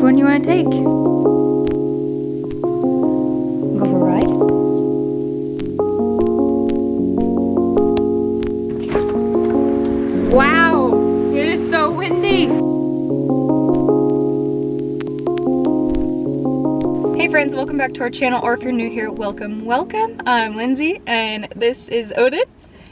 one you want to take? Go for a ride? Wow, it is so windy. Hey friends, welcome back to our channel, or if you're new here, welcome. I'm Lindsay and this is Odin.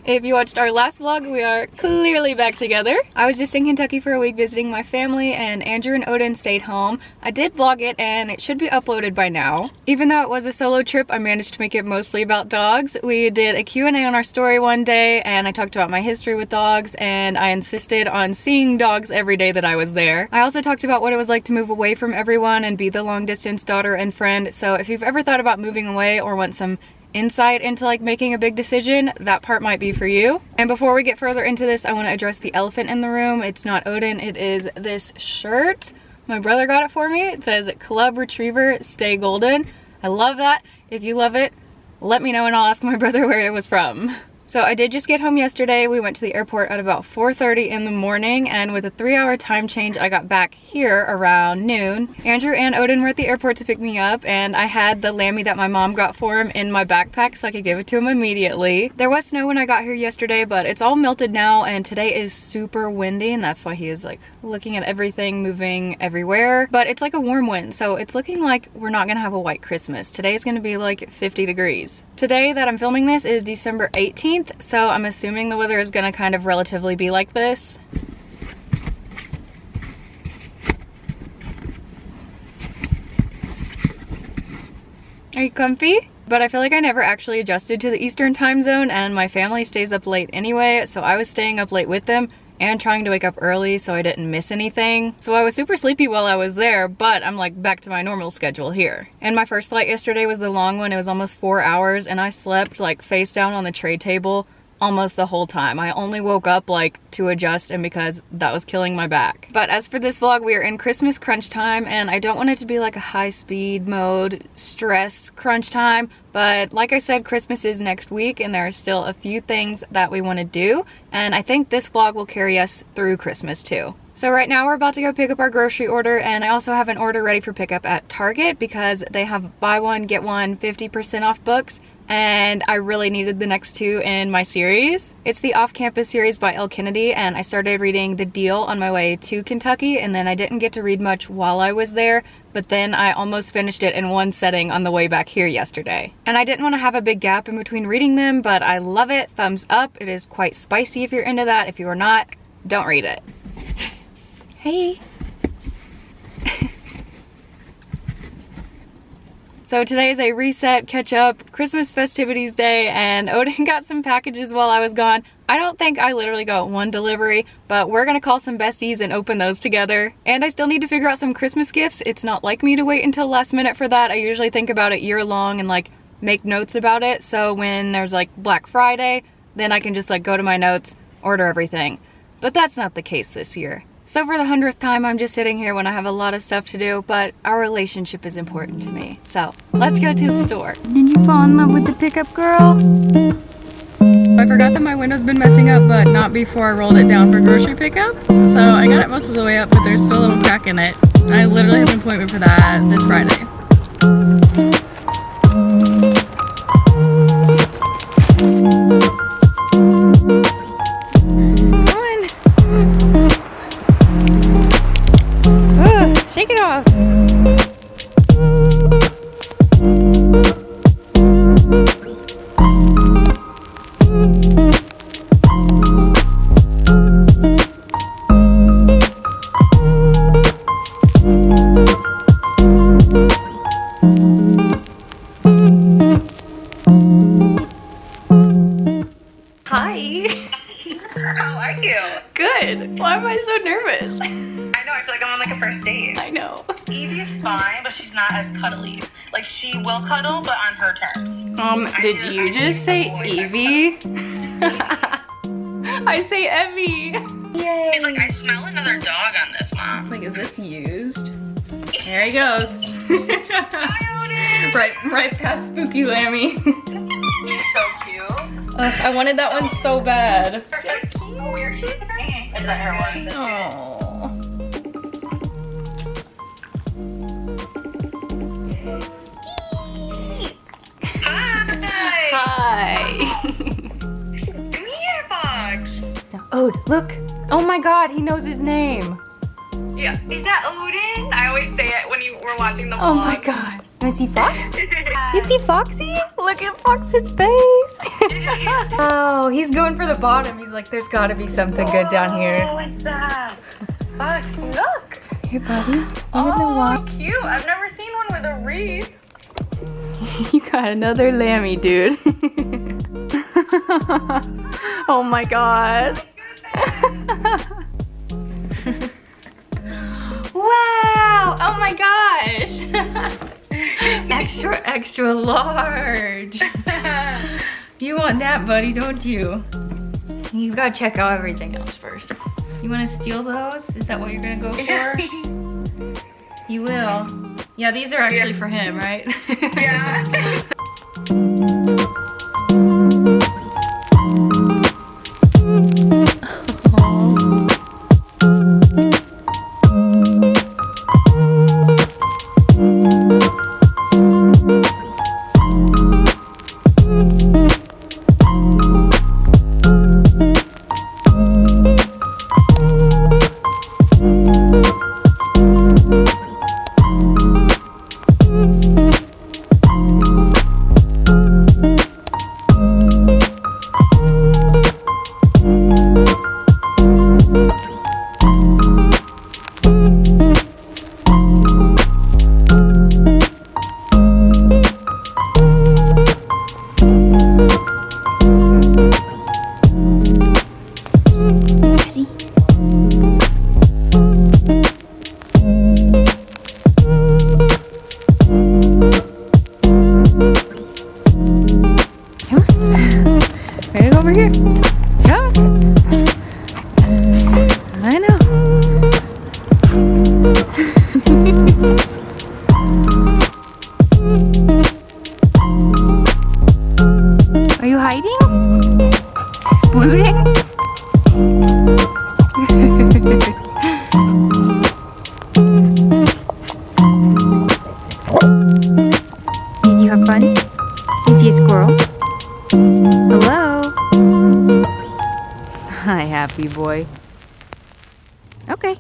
If you watched our last vlog, we are clearly back together. I was just in Kentucky for a week visiting my family, and Andrew and Odin stayed home. I did vlog it and it should be uploaded by now. Even though it was a solo trip, I managed to make it mostly about dogs. We did a Q&A on our story one day and I talked about my history with dogs, and I insisted on seeing dogs every day that I was there. I also talked about what it was like to move away from everyone and be the long distance daughter and friend. So if you've ever thought about moving away or want some insight into like making a big decision, that part might be for you. And before we get further into this, I want to address the elephant in the room. It's not Odin, it is this shirt. My brother got it for me. It says Club Retriever Stay Golden. I love that. If you love it, let me know and I'll ask my brother where it was from. So I did just get home yesterday. We went to the airport at about 4:30 in the morning, and with a 3-hour time change, I got back here around noon. Andrew and Odin were at the airport to pick me up, and I had the lammy that my mom got for him in my backpack so I could give it to him immediately. There was snow when I got here yesterday, but it's all melted now, and today is super windy, and that's why he is like looking at everything, moving everywhere. But it's like a warm wind, so it's looking like we're not gonna have a white Christmas. Today is gonna be like 50 degrees. Today that I'm filming this is December 18th. So I'm assuming the weather is gonna kind of relatively be like this. Are you comfy? But I feel like I never actually adjusted to the Eastern time zone, and my family stays up late anyway, so I was staying up late with them and trying to wake up early so I didn't miss anything. So I was super sleepy while I was there, but I'm like back to my normal schedule here. And my first flight yesterday was the long one. It was almost 4 hours, and I slept like face down on the tray table almost the whole time. I only woke up like to adjust, and because that was killing my back. But as for this vlog, we are in Christmas crunch time, and I don't want it to be like a high speed mode stress crunch time, but like I said, Christmas is next week and there are still a few things that we want to do, and I think this vlog will carry us through Christmas too. So right now we're about to go pick up our grocery order, and I also have an order ready for pickup at Target because they have buy one get one 50% off books, and I really needed the next two in my series. It's the Off-Campus series by Elle Kennedy, and I started reading The Deal on my way to Kentucky, and then I didn't get to read much while I was there, but then I almost finished it in one setting on the way back here yesterday. And I didn't want to have a big gap in between reading them, but I love it. Thumbs up. It is quite spicy if you're into that. If you are not, don't read it. Hey. So today is a reset, catch up, Christmas festivities day, and Odin got some packages while I was gone. I don't think I literally got one delivery, but we're gonna call some besties and open those together. And I still need to figure out some Christmas gifts. It's not like me to wait until last minute for that. I usually think about it year long and like make notes about it. So when there's like Black Friday, then I can just like go to my notes, order everything. But that's not the case this year. So for the 100th time, I'm just sitting here when I have a lot of stuff to do, but our relationship is important to me. So let's go to the store. Did you fall in love with the pickup girl? I forgot that my window's been messing up, but not before I rolled it down for grocery pickup. So I got it most of the way up, but there's still a little crack in it. I literally have an appointment for that this Friday. Shake it off. Hi. How are you? Good. Why am I so nervous? I know, I feel like I'm on like a first date. I know. Evie is fine, but she's not as cuddly. Like, she will cuddle, but on her terms. Did you just say Evie? I say Evie. Yay. He's like, I smell another dog on this, Mom. It's like, is this used? There he goes. Hi, Odin. right past Spooky Lammy. He's so cute. I wanted that one so bad. They're so cute. Oh, you're cute. Is that her one? Oh. Dude, look. Oh my god, he knows his name. Yeah. Is that Odin? I always say it when we're watching the vlogs. Oh my god. Is he Fox? Is he Foxy? Look at Fox's face. Oh, he's going for the bottom. He's like, there's gotta be something good down here. What's that? Fox, look. Here, buddy. Oh, cute. I've never seen one with a wreath. You got another lammy, dude. Oh my god. Wow! Oh my gosh! Extra large. You want that, buddy, don't you? He's gotta check out everything else first. You wanna steal those? Is that what you're gonna go for? You will. Yeah, these are actually for him, right? Yeah. Over here. Come on. I know. Are you hiding? Splooting? Did you have fun? You see a squirrel? Hello? Hi, happy boy. Okay.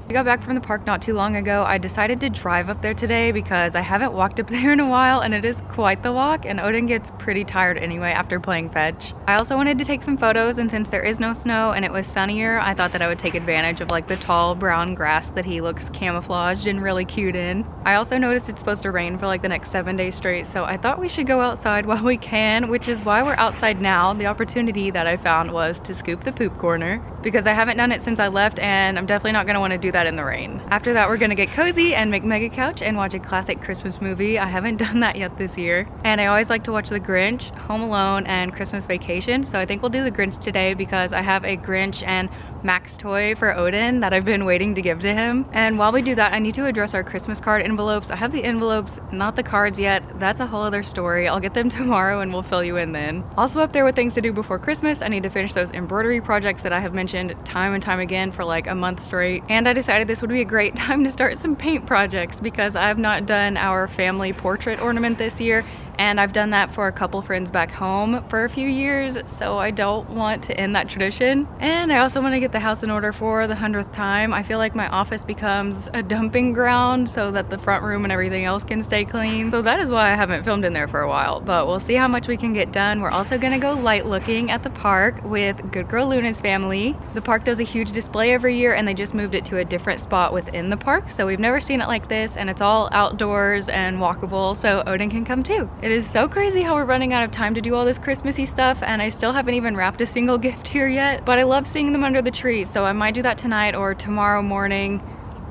I got back from the park not too long ago. I decided to drive up there today because I haven't walked up there in a while and it is quite the walk, and Odin gets pretty tired anyway after playing fetch. I also wanted to take some photos, and since there is no snow and it was sunnier, I thought that I would take advantage of like the tall brown grass that he looks camouflaged and really cute in. I also noticed it's supposed to rain for like the next 7 days straight, so I thought we should go outside while we can, which is why we're outside now. The opportunity that I found was to scoop the poop corner because I haven't done it since I left, and I'm definitely not going to want to do that in the rain. After that, we're gonna get cozy and make mega couch and watch a classic Christmas movie. I haven't done that yet this year, and I always like to watch The Grinch, Home Alone, and Christmas Vacation, so I think we'll do The Grinch today because I have a Grinch and Max toy for Odin that I've been waiting to give to him. And while we do that, I need to address our Christmas card envelopes. I have the envelopes, not the cards yet. That's a whole other story. I'll get them tomorrow and we'll fill you in then. Also up there with things to do before Christmas, I need to finish those embroidery projects that I have mentioned time and time again for like a month straight. And I decided this would be a great time to start some paint projects because I have not done our family portrait ornament this year, and I've done that for a couple friends back home for a few years, so I don't want to end that tradition. And I also want to get the house in order for the 100th time. I feel like my office becomes a dumping ground so that the front room and everything else can stay clean. So that is why I haven't filmed in there for a while, but we'll see how much we can get done. We're also gonna go light looking at the park with Good Girl Luna's family. The park does a huge display every year, and they just moved it to a different spot within the park, so we've never seen it like this, and it's all outdoors and walkable, so Odin can come too. It is so crazy how we're running out of time to do all this Christmassy stuff, and I still haven't even wrapped a single gift here yet, but I love seeing them under the tree, so I might do that tonight or tomorrow morning.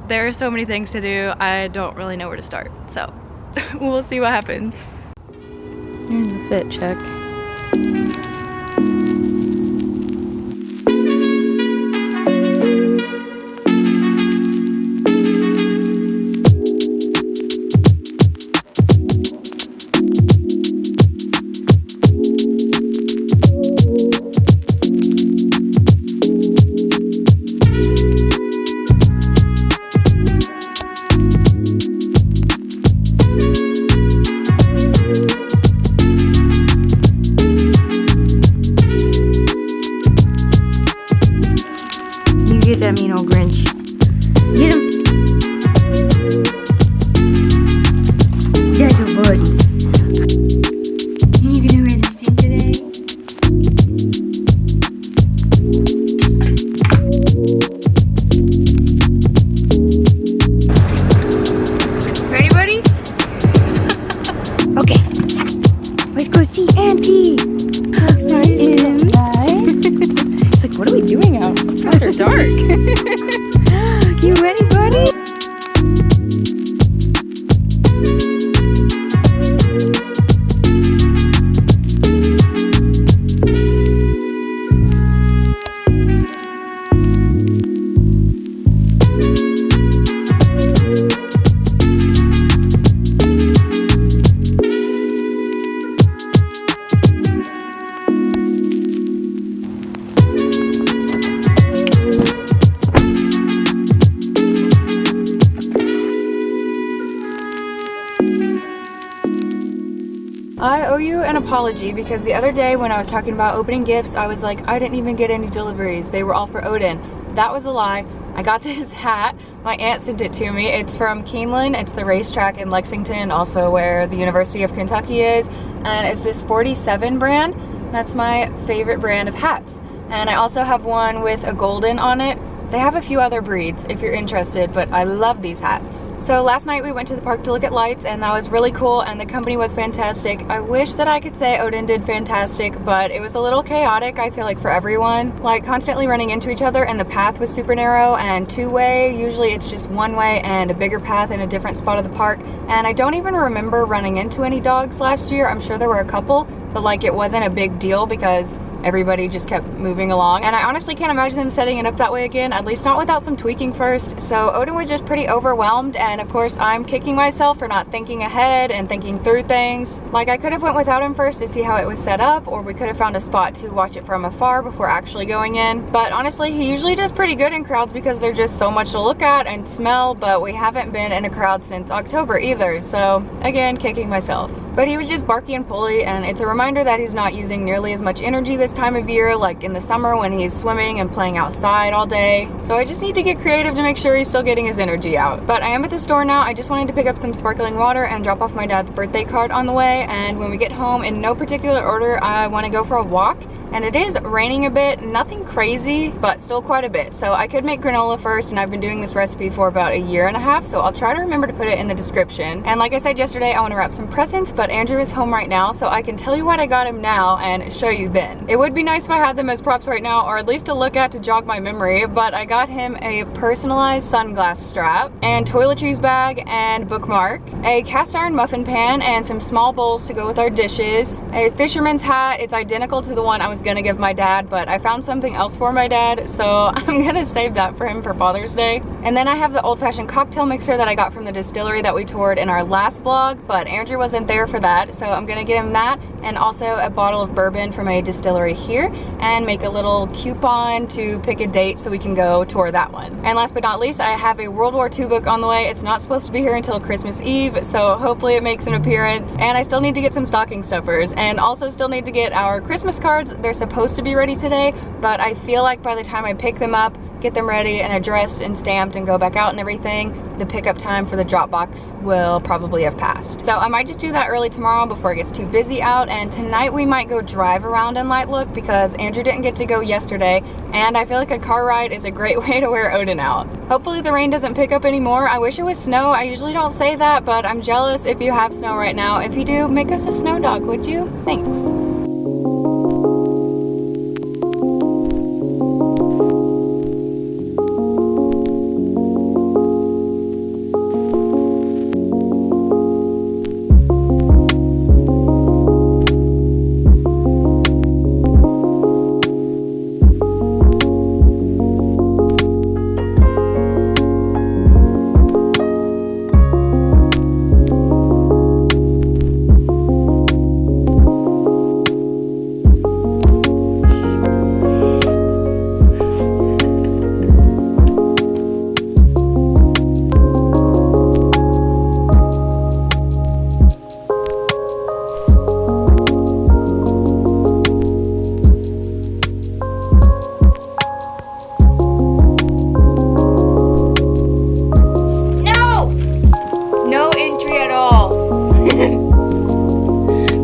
There are so many things to do, I don't really know where to start, so we'll see what happens. Here's the fit check. I owe you an apology because the other day when I was talking about opening gifts, I was like, I didn't even get any deliveries. They were all for Odin. That was a lie. I got this hat. My aunt sent it to me. It's from Keeneland. It's the racetrack in Lexington, also where the University of Kentucky is. And it's this 47 brand. That's my favorite brand of hats. And I also have one with a golden on it. They have a few other breeds if you're interested, but I love these hats. So last night we went to the park to look at lights, and that was really cool, and the company was fantastic. I wish that I could say Odin did fantastic, but it was a little chaotic, I feel like, for everyone. Like constantly running into each other, and the path was super narrow and two-way. Usually it's just one way and a bigger path in a different spot of the park. And I don't even remember running into any dogs last year. I'm sure there were a couple, but like it wasn't a big deal because everybody just kept moving along. And I honestly can't imagine them setting it up that way again, at least not without some tweaking first. So Odin was just pretty overwhelmed, and of course I'm kicking myself for not thinking ahead and thinking through things. Like I could have went without him first to see how it was set up, or we could have found a spot to watch it from afar before actually going in. But honestly, he usually does pretty good in crowds because there's just so much to look at and smell, but we haven't been in a crowd since October either. So again, kicking myself. But he was just barky and pulley, and it's a reminder that he's not using nearly as much energy this time of year, like in the summer when he's swimming and playing outside all day. So I just need to get creative to make sure he's still getting his energy out. But I am at the store now. I just wanted to pick up some sparkling water and drop off my dad's birthday card on the way. And when we get home, in no particular order, I want to go for a walk. And it is raining a bit, nothing crazy, but still quite a bit. So I could make granola first, and I've been doing this recipe for about a year and a half, so I'll try to remember to put it in the description. And like I said yesterday, I want to wrap some presents, but Andrew is home right now, so I can tell you what I got him now and show you then. It would be nice if I had them as props right now, or at least to look at to jog my memory, but I got him a personalized sunglass strap, and toiletries bag and bookmark, a cast iron muffin pan, and some small bowls to go with our dishes, a fisherman's hat. It's identical to the one I was gonna give my dad, but I found something else for my dad, so I'm gonna save that for him for Father's Day. And then I have the old-fashioned cocktail mixer that I got from the distillery that we toured in our last vlog, but Andrew wasn't there for that, so I'm gonna get him that, and also a bottle of bourbon from a distillery here, and make a little coupon to pick a date so we can go tour that one. And last but not least, I have a World War II book on the way. It's not supposed to be here until Christmas Eve, so hopefully it makes an appearance. And I still need to get some stocking stuffers, and also still need to get our Christmas cards. They're supposed to be ready today, but I feel like by the time I pick them up, get them ready and addressed and stamped and go back out and everything, the pickup time for the Dropbox will probably have passed. So I might just do that early tomorrow before it gets too busy out, and tonight we might go drive around in Light Look because Andrew didn't get to go yesterday, and I feel like a car ride is a great way to wear Odin out. Hopefully the rain doesn't pick up anymore. I wish it was snow. I usually don't say that, but I'm jealous if you have snow right now. If you do, make us a snow dog, would you? Thanks.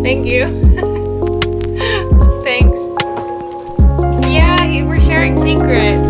Thank you. Thanks. Yeah, we're sharing secrets.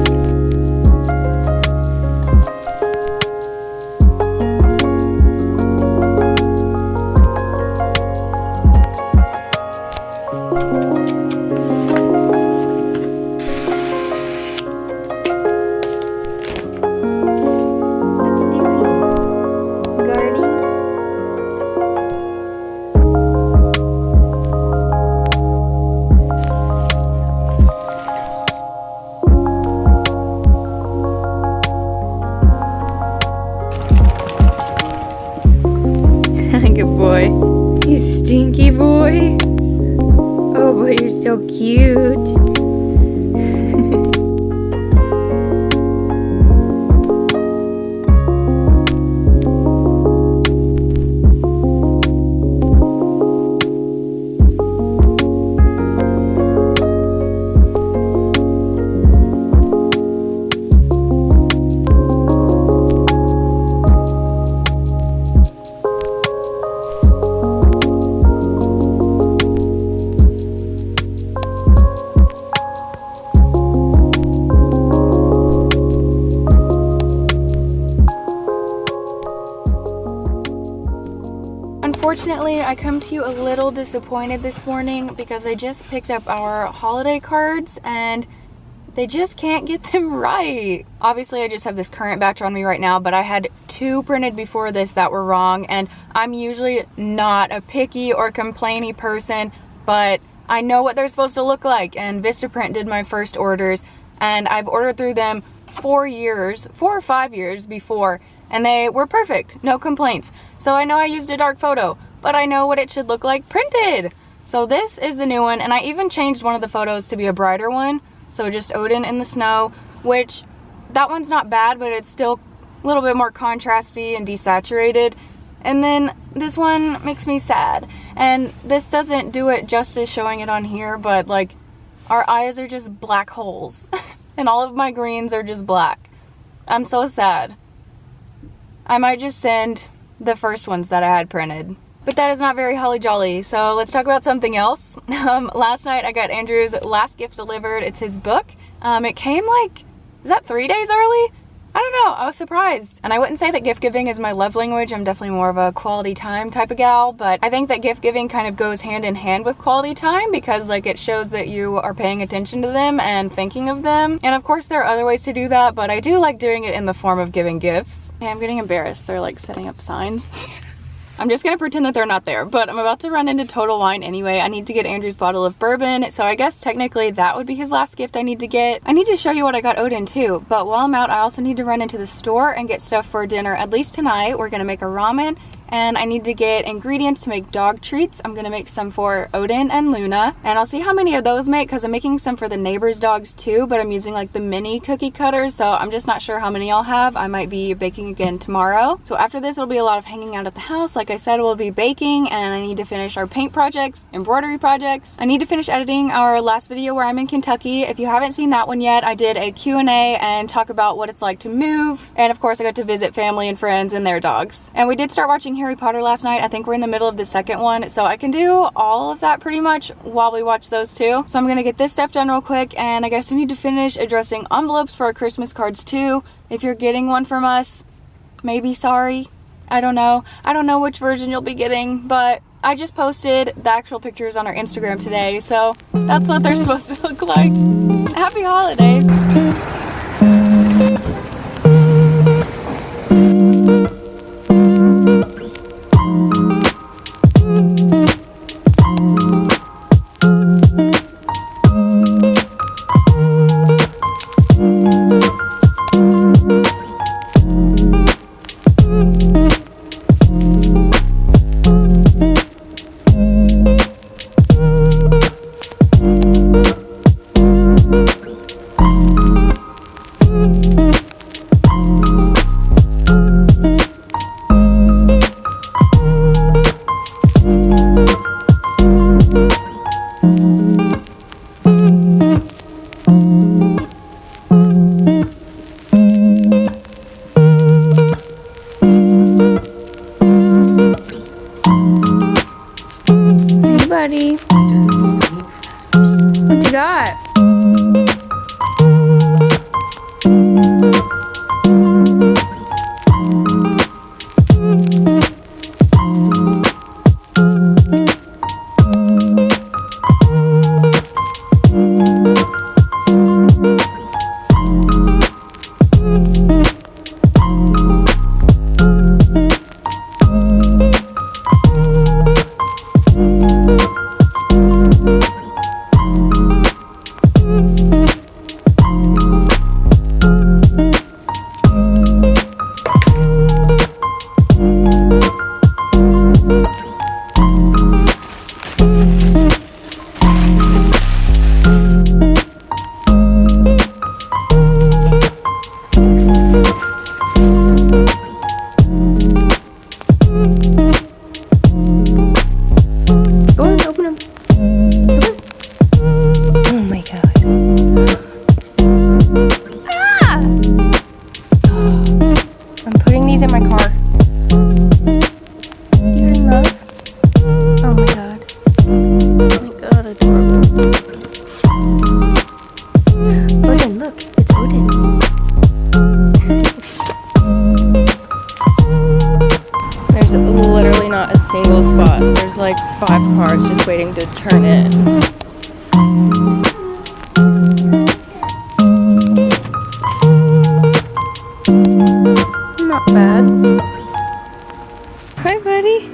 Good boy. You stinky boy. Oh boy, you're so cute. Unfortunately, I come to you a little disappointed this morning because I just picked up our holiday cards and they just can't get them right. Obviously, I just have this current batch on me right now, but I had 2 printed before this that were wrong, and I'm usually not a picky or complainy person, but I know what they're supposed to look like, and Vistaprint did my first orders, and I've ordered through them 4 or 5 years before, and they were perfect, no complaints. So I know I used a dark photo, but I know what it should look like printed. So this is the new one, and I even changed one of the photos to be a brighter one. So just Odin in the snow, which that one's not bad, but it's still a little bit more contrasty and desaturated. And then this one makes me sad. And this doesn't do it justice showing it on here, but like our eyes are just black holes and all of my greens are just black. I'm so sad. I might just send the first ones that I had printed. But that is not very holly jolly, so let's talk about something else. Last night I got Andrew's last gift delivered. It's his book. It came like, is that 3 days early? I don't know, I was surprised. And I wouldn't say that gift giving is my love language. I'm definitely more of a quality time type of gal, but I think that gift giving kind of goes hand in hand with quality time because like it shows that you are paying attention to them and thinking of them. And of course there are other ways to do that, but I do like doing it in the form of giving gifts. Okay, I'm getting embarrassed. They're like setting up signs. I'm just gonna pretend that they're not there, but I'm about to run into Total Wine anyway. I need to get Andrew's bottle of bourbon, so I guess technically that would be his last gift I need to get. I need to show you what I got Odin too, but while I'm out, I also need to run into the store and get stuff for dinner, at least tonight. We're gonna make a ramen, and I need to get ingredients to make dog treats. I'm gonna make some for Odin and Luna, and I'll see how many of those make because I'm making some for the neighbor's dogs too, but I'm using like the mini cookie cutters, so I'm just not sure how many I'll have. I might be baking again tomorrow. So after this, it'll be a lot of hanging out at the house. Like I said, we'll be baking, and I need to finish our paint projects, embroidery projects. I need to finish editing our last video where I'm in Kentucky. If you haven't seen that one yet, I did a Q&A and talk about what it's like to move, and of course I got to visit family and friends and their dogs. And we did start watching Harry Potter last night. I think we're in the middle of the second one, so I can do all of that pretty much while we watch those two. So I'm gonna get this stuff done real quick, and I guess I need to finish addressing envelopes for our Christmas cards too. If you're getting one from us, maybe sorry. I don't know. I don't know which version you'll be getting, but I just posted the actual pictures on our Instagram today, so that's what they're supposed to look like. Happy holidays! Buddy. What you got? single spot There's like 5 cars just waiting to turn in. Not bad. Hi, buddy.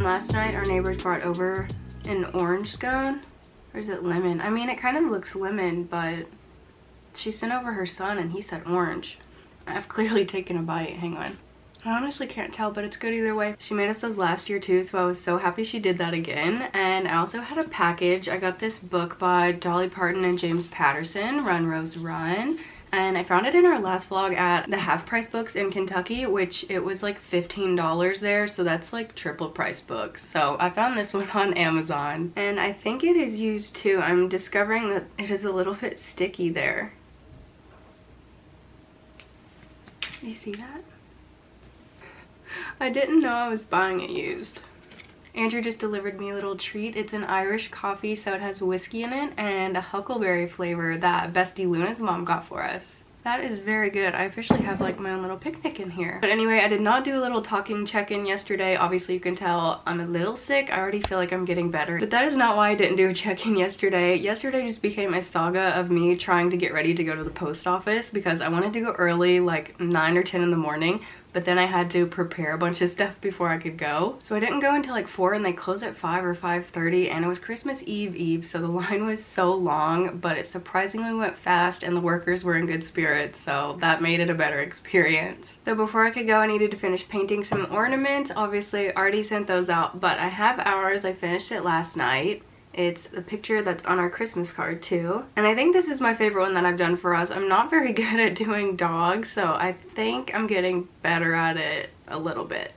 Last night our neighbors brought over an orange scone. Or is it lemon? I mean, it kind of looks lemon, but she sent over her son and he said orange. I've clearly taken a bite. Hang on. I honestly can't tell, but it's good either way. She made us those last year too, so I was so happy she did that again. And I also had a package. I got this book by Dolly Parton and James Patterson, Run Rose Run. And I found it in our last vlog at the Half Price Books in Kentucky, which it was like $15 there, so that's like triple price books. So I found this one on Amazon, and I think it is used too. I'm discovering that it is a little bit sticky there. You see that? I didn't know I was buying it used. Andrew just delivered me a little treat. It's an Irish coffee, so it has whiskey in it and a huckleberry flavor that Bestie Luna's mom got for us. That is very good. I officially have like my own little picnic in here. But anyway, I did not do a little talking check-in yesterday. Obviously you can tell I'm a little sick. I already feel like I'm getting better. But that is not why I didn't do a check-in yesterday. Yesterday just became a saga of me trying to get ready to go to the post office because I wanted to go early, like 9 or 10 in the morning. But then I had to prepare a bunch of stuff before I could go. So I didn't go until like 4 and they closed at 5 or 5:30 and it was Christmas Eve, so the line was so long, but it surprisingly went fast and the workers were in good spirits, so that made it a better experience. So before I could go, I needed to finish painting some ornaments. Obviously, I already sent those out, but I have ours. I finished it last night. It's the picture that's on our Christmas card too. And I think this is my favorite one that I've done for us. I'm not very good at doing dogs, so I think I'm getting better at it a little bit.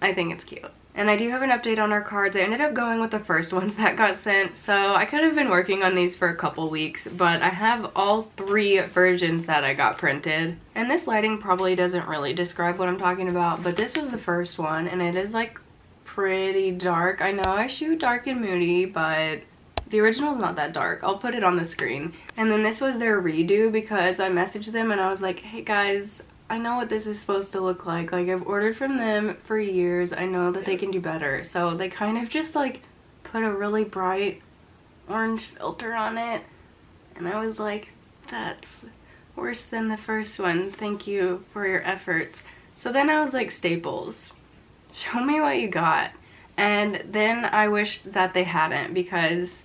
I think it's cute. And I do have an update on our cards. I ended up going with the first ones that got sent, so I could have been working on these for a couple weeks, but I have all 3 versions that I got printed. And this lighting probably doesn't really describe what I'm talking about, but this was the first one, and it is like pretty dark. I know I shoot dark and moody, but the original is not that dark. I'll put it on the screen. And then this was their redo because I messaged them and I was like, hey guys, I know what this is supposed to look like. Like, I've ordered from them for years. I know that they can do better. So they kind of just like put a really bright orange filter on it. And I was like, that's worse than the first one. Thank you for your efforts. So then I was like, Staples, show me what you got. And then I wished that they hadn't because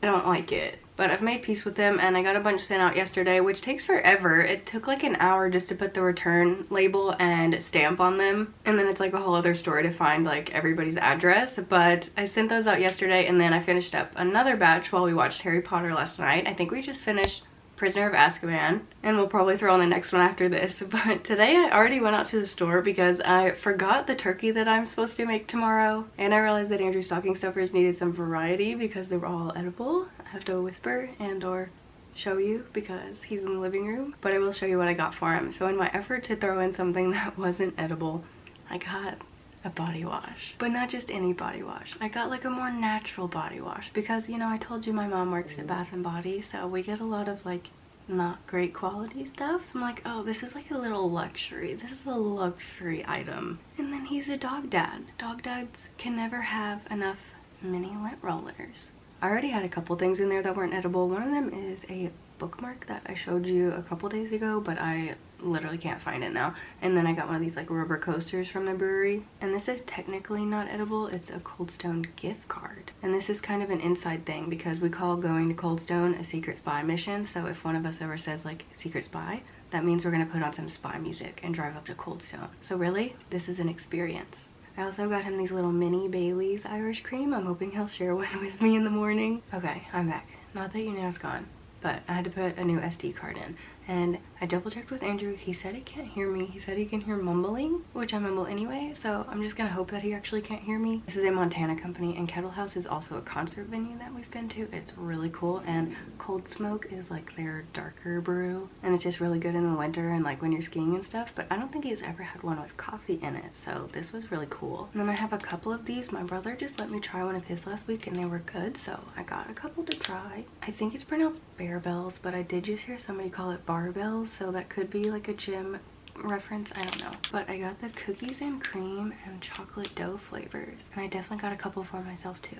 I don't like it. But I've made peace with them and I got a bunch sent out yesterday, which takes forever. It took like an hour just to put the return label and stamp on them. And then it's like a whole other story to find like everybody's address. But I sent those out yesterday and then I finished up another batch while we watched Harry Potter last night. I think we just finished Prisoner of Azkaban, and we'll probably throw on the next one after this. But today I already went out to the store because I forgot the turkey that I'm supposed to make tomorrow, and I realized that Andrew's stocking stuffers needed some variety because they were all edible. I have to whisper and or show you because he's in the living room, but I will show you what I got for him. So in my effort to throw in something that wasn't edible, I got a body wash, but not just any body wash. I got like a more natural body wash because, you know, I told you my mom works at Bath and Body, so we get a lot of like not great quality stuff. So I'm like, oh, this is like a little luxury. This is a luxury item. And then he's a dog dad. Dog dads can never have enough mini lint rollers. I already had a couple things in there that weren't edible. One of them is a bookmark that I showed you a couple days ago, but I literally can't find it now. And then I got one of these like rubber coasters from the brewery, and this is technically not edible. It's a Cold Stone gift card, and this is kind of an inside thing because we call going to Cold Stone a secret spy mission. So if one of us ever says like secret spy, that means we're gonna put on some spy music and drive up to Cold Stone. So really, this is an experience. I also got him these little mini Bailey's Irish cream. I'm hoping he'll share one with me in the morning. Okay, I'm back. Not that you know it's gone, but I had to put a new SD card in. And I double checked with Andrew. He said he can't hear me. He said he can hear mumbling, which I mumble anyway, so I'm just gonna hope that he actually can't hear me. This is a Montana company, and Kettle House is also a concert venue that we've been to. It's really cool, and Cold Smoke is like their darker brew, and it's just really good in the winter and like when you're skiing and stuff, but I don't think he's ever had one with coffee in it, so this was really cool. And then I have a couple of these. My brother just let me try one of his last week and they were good, so I got a couple to try. I think it's pronounced Bear Bells, but I did just hear somebody call it Barbells, so that could be like a gym reference, I don't know. But I got the cookies and cream and chocolate dough flavors, and I definitely got a couple for myself too.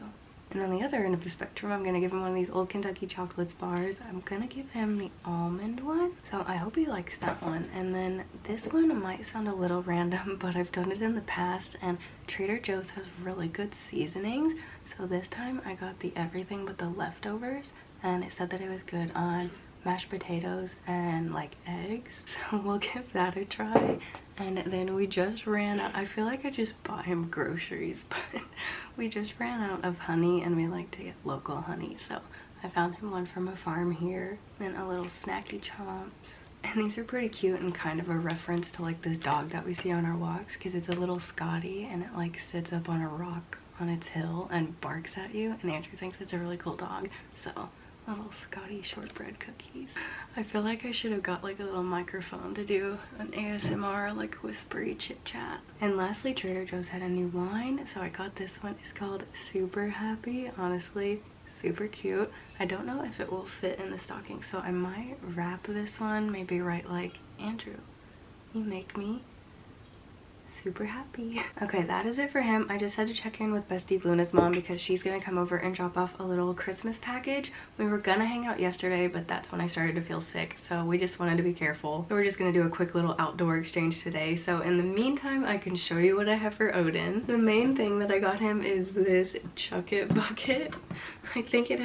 And on the other end of the spectrum, I'm gonna give him one of these Old Kentucky Chocolates bars. I'm gonna give him the almond one, so I hope he likes that one. And then this one might sound a little random, but I've done it in the past, and Trader Joe's has really good seasonings, so this time I got the everything but the leftovers, and it said that it was good on mashed potatoes and like eggs, so we'll give that a try. And then we just ran out. I feel like I just bought him groceries, but we just ran out of honey, and we like to get local honey, so I found him one from a farm here, and a little snacky chomps. And these are pretty cute and kind of a reference to like this dog that we see on our walks, because it's a little Scotty and it like sits up on a rock on its hill and barks at you, and Andrew thinks it's a really cool dog, so little Scotty shortbread cookies. I feel like I should have got like a little microphone to do an ASMR like whispery chit chat. And lastly, Trader Joe's had a new wine, so I got this one. It's called Super Happy. Honestly, super cute. I don't know if it will fit in the stocking, so I might wrap this one, maybe write like, Andrew, you make me super happy. Okay, that is it for him. I just had to check in with Bestie Luna's mom because she's gonna come over and drop off a little Christmas package. We were gonna hang out yesterday, but that's when I started to feel sick, so we just wanted to be careful. So we're just gonna do a quick little outdoor exchange today. So in the meantime, I can show you what I have for Odin. The main thing that I got him is this Chuck It bucket. I think it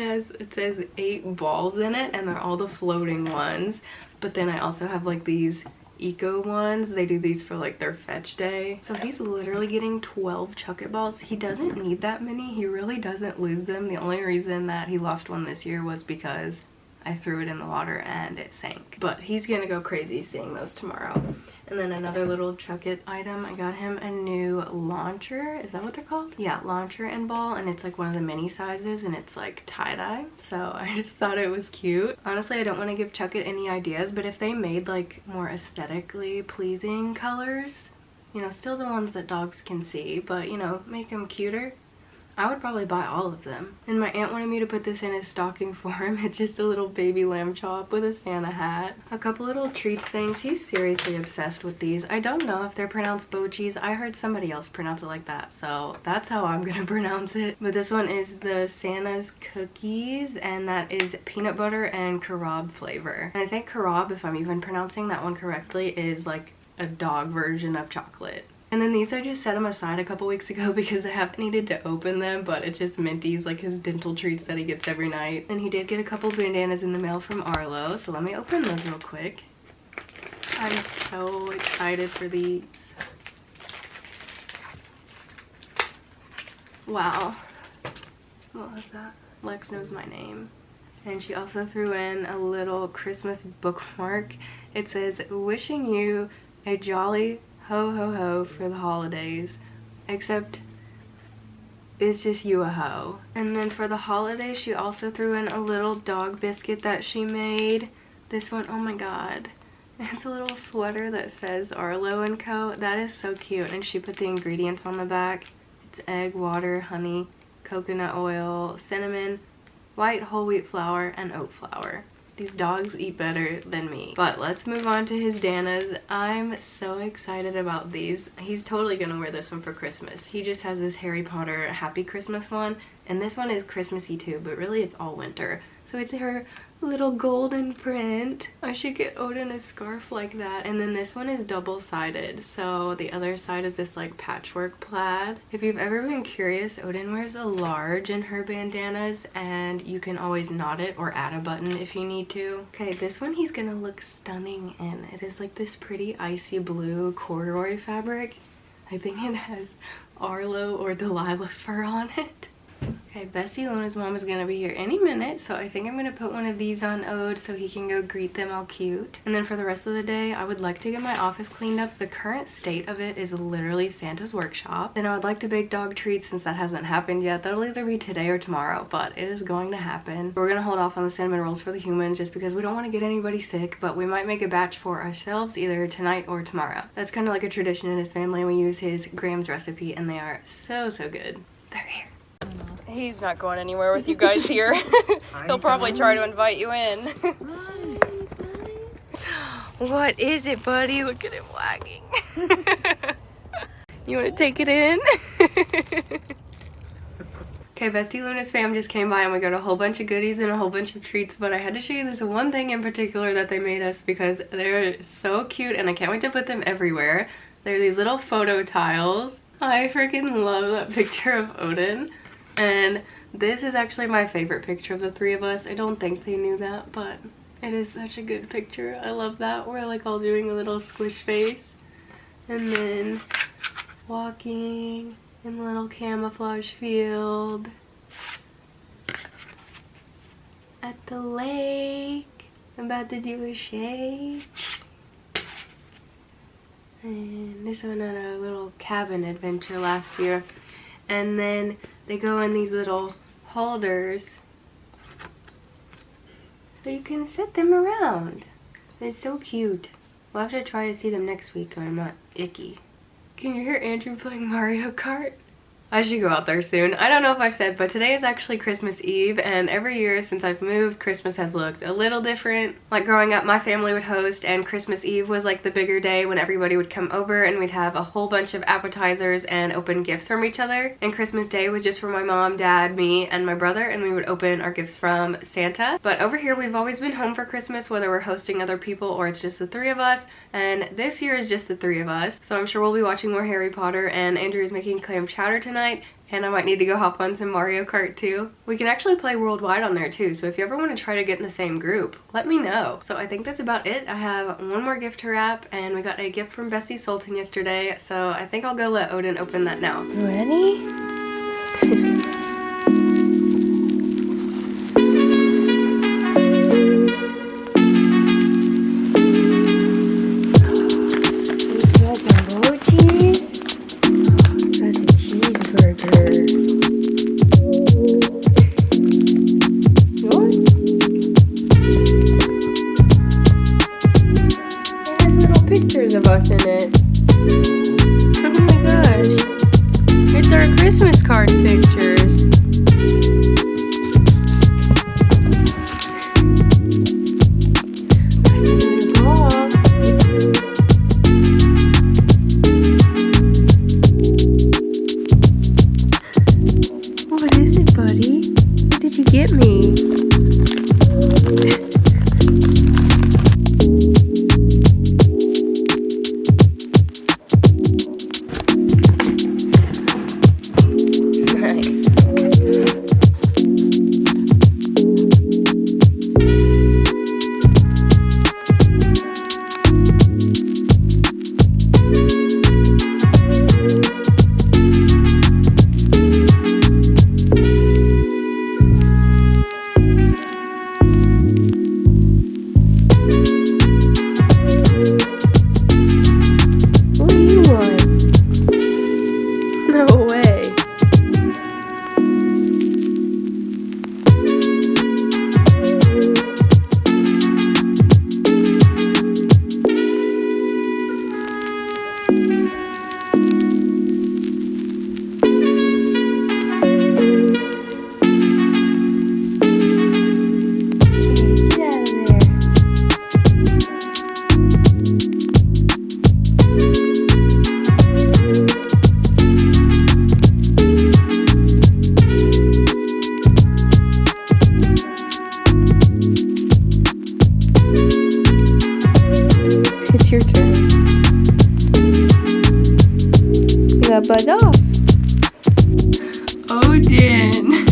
says 8 balls in it, and they're all the floating ones. But then I also have like these eco ones. They do these for like their fetch day. So he's literally getting 12 Chuck It balls. He doesn't need that many. He really doesn't lose them. The only reason that he lost one this year was because I threw it in the water and it sank. But he's gonna go crazy seeing those tomorrow. And then another little Chuck It item, I got him a new launcher. Is that what they're called? Yeah, launcher and ball, and it's like one of the mini sizes, and it's like tie-dye. So I just thought it was cute. Honestly, I don't want to give Chuck It any ideas, but if they made like more aesthetically pleasing colors, you know, still the ones that dogs can see, but you know, make them cuter, I would probably buy all of them. And my aunt wanted me to put this in his stocking for him. It's just a little baby lamb chop with a Santa hat. A couple little treats things. He's seriously obsessed with these. I don't know if they're pronounced bochis. I heard somebody else pronounce it like that, so that's how I'm gonna pronounce it. But this one is the Santa's cookies, and that is peanut butter and carob flavor. And I think carob, if I'm even pronouncing that one correctly, is like a dog version of chocolate. And then these, I just set them aside a couple weeks ago because I haven't needed to open them, but it's just Minty's, like his dental treats that he gets every night. And he did get a couple bandanas in the mail from Arlo, so let me open those real quick. I'm so excited for these. Wow. What was that? Lex knows my name. And she also threw in a little Christmas bookmark. It says, wishing you a jolly ho ho ho for the holidays, except it's just you a ho. And then for the holidays, she also threw in a little dog biscuit that she made. This one, oh my god, it's a little sweater that says Arlo & Co. That is so cute. And she put the ingredients on the back. It's egg, water, honey, coconut oil, cinnamon, white whole wheat flour, and oat flour. These dogs eat better than me. But let's move on to his Danas. I'm so excited about these. He's totally gonna wear this one for Christmas. He just has this Harry Potter Happy Christmas one, and this one is Christmassy too, but really it's all winter. So it's her little golden print. I should get Odin a scarf like that. And then this one is double-sided, so the other side is this like patchwork plaid. If you've ever been curious, Odin wears a large in her bandanas, and you can always knot it or add a button if you need to. Okay, this one he's gonna look stunning in. It is like this pretty icy blue corduroy fabric. I think it has Arlo or Delilah fur on it. Okay, Bestie Luna's mom is gonna be here any minute, so I think I'm gonna put one of these on Ode so he can go greet them all cute. And then for the rest of the day, I would like to get my office cleaned up. The current state of it is literally Santa's workshop. Then I would like to bake dog treats since that hasn't happened yet. That'll either be today or tomorrow, but it is going to happen. We're gonna hold off on the cinnamon rolls for the humans just because we don't want to get anybody sick, but we might make a batch for ourselves either tonight or tomorrow. That's kind of like a tradition in his family, and we use his Graham's recipe, and they are so good. They're here. He's not going anywhere with you guys here. He'll probably try to invite you in. What is it, buddy? Look at him wagging. You want to take it in? Okay, Bestie Luna's fam just came by and we got a whole bunch of goodies and a whole bunch of treats, but I had to show you this one thing in particular that they made us because they're so cute and I can't wait to put them everywhere. They're these little photo tiles. I freaking love that picture of Odin. And this is actually my favorite picture of the three of us. I don't think they knew that, but it is such a good picture. I love that. We're like all doing a little squish face. And then walking in a little camouflage field. At the lake. I'm about to do a shake. And this one on a little cabin adventure last year. And then they go in these little holders so you can set them around. It's so cute. We'll have to try to see them next week or I'm not icky. Can you hear Andrew playing Mario Kart? I should go out there soon. I don't know if I've said, but today is actually Christmas Eve, and every year since I've moved, Christmas has looked a little different. Like growing up, my family would host, and Christmas Eve was like the bigger day when everybody would come over and we'd have a whole bunch of appetizers and open gifts from each other. And Christmas Day was just for my mom, dad, me, and my brother, and we would open our gifts from Santa. But over here, we've always been home for Christmas, whether we're hosting other people or it's just the three of us. And this year is just the three of us. So I'm sure we'll be watching more Harry Potter, and Andrew's making clam chowder tonight. And I might need to go hop on some Mario Kart too. We can actually play worldwide on there too, so if you ever want to try to get in the same group, let me know. So I think that's about it. I have one more gift to wrap, and we got a gift from Bestie Sultan yesterday, so I think I'll go let Odin open that now. Ready? Pictures of us in it. Oh my gosh. It's our Christmas card pictures. What is it, buddy? What did you get me? Your turn. You got buzz off. Odin.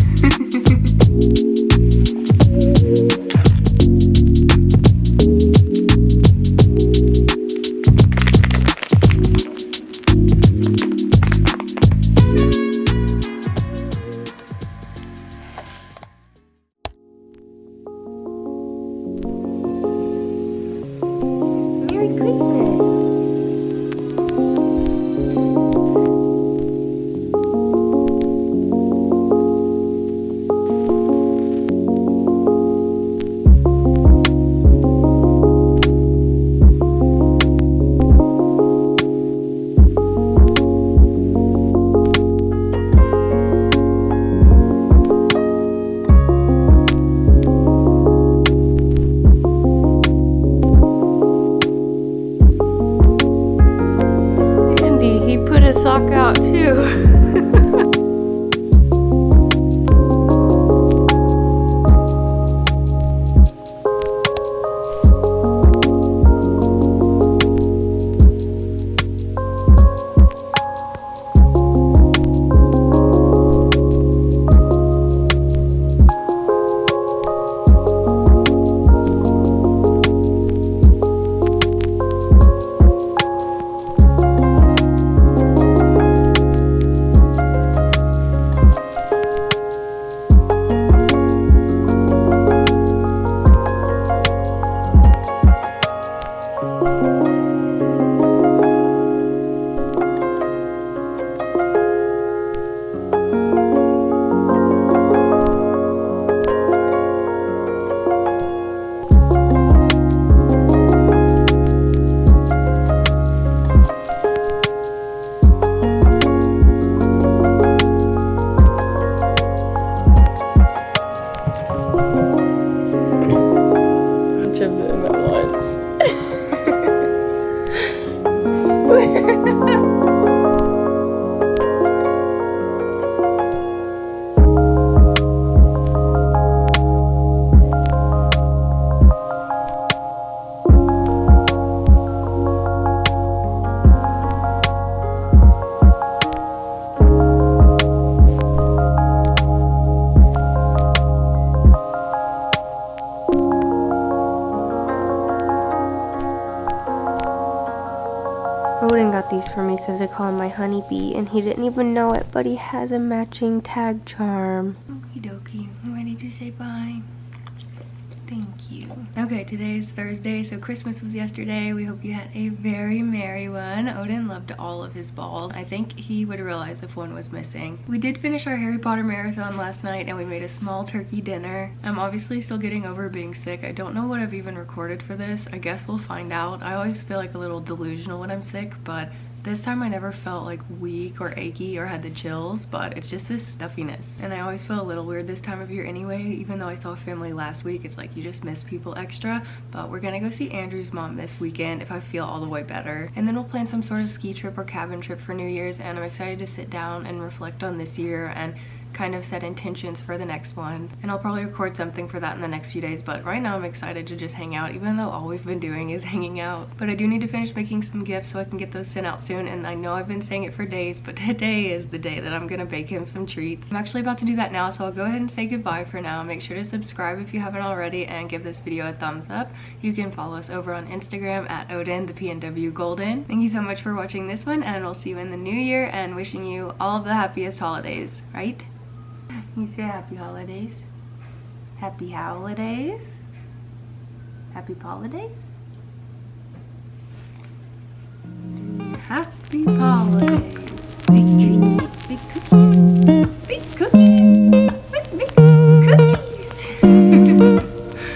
these for me because I call him my honeybee, and he didn't even know it, but he has a matching tag charm. Okie dokie. I'm ready to say bye. Thank you. Okay, today is Thursday, so Christmas was yesterday. We hope you had a very merry one. Odin loved all of his balls. I think he would realize if one was missing. We did finish our Harry Potter marathon last night, and we made a small turkey dinner. I'm obviously still getting over being sick. I don't know what I've even recorded for this. I guess we'll find out. I always feel like a little delusional when I'm sick, but this time I never felt like weak or achy or had the chills, but it's just this stuffiness. And I always feel a little weird this time of year anyway. Even though I saw family last week, it's like you just miss people extra. But we're gonna go see Andrew's mom this weekend if I feel all the way better. And then we'll plan some sort of ski trip or cabin trip for New Year's, and I'm excited to sit down and reflect on this year and kind of set intentions for the next one. And I'll probably record something for that in the next few days, but right now I'm excited to just hang out, even though all we've been doing is hanging out. But I do need to finish making some gifts so I can get those sent out soon, and I know I've been saying it for days, but today is the day that I'm gonna bake him some treats. I'm actually about to do that now, so I'll go ahead and say goodbye for now. Make sure to subscribe if you haven't already, and give this video a thumbs up. You can follow us over on Instagram at Odin, the PNW Golden. Thank you so much for watching this one, and we'll see you in the new year, and wishing you all of the happiest holidays, right? You say happy holidays? Happy holidays? Happy holidays? Happy holidays. Big treats, big cookies, big cookies, big cookies.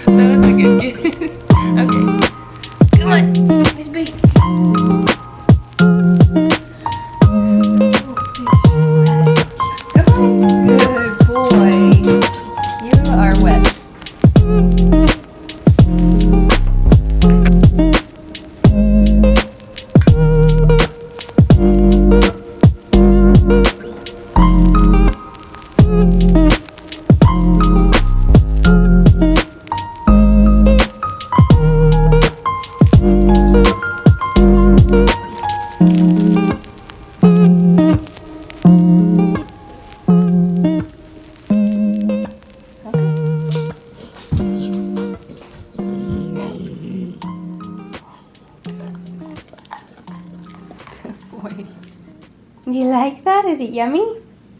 That was a good guess. Okay. Come on, let's bake. Do you like that? Is it yummy?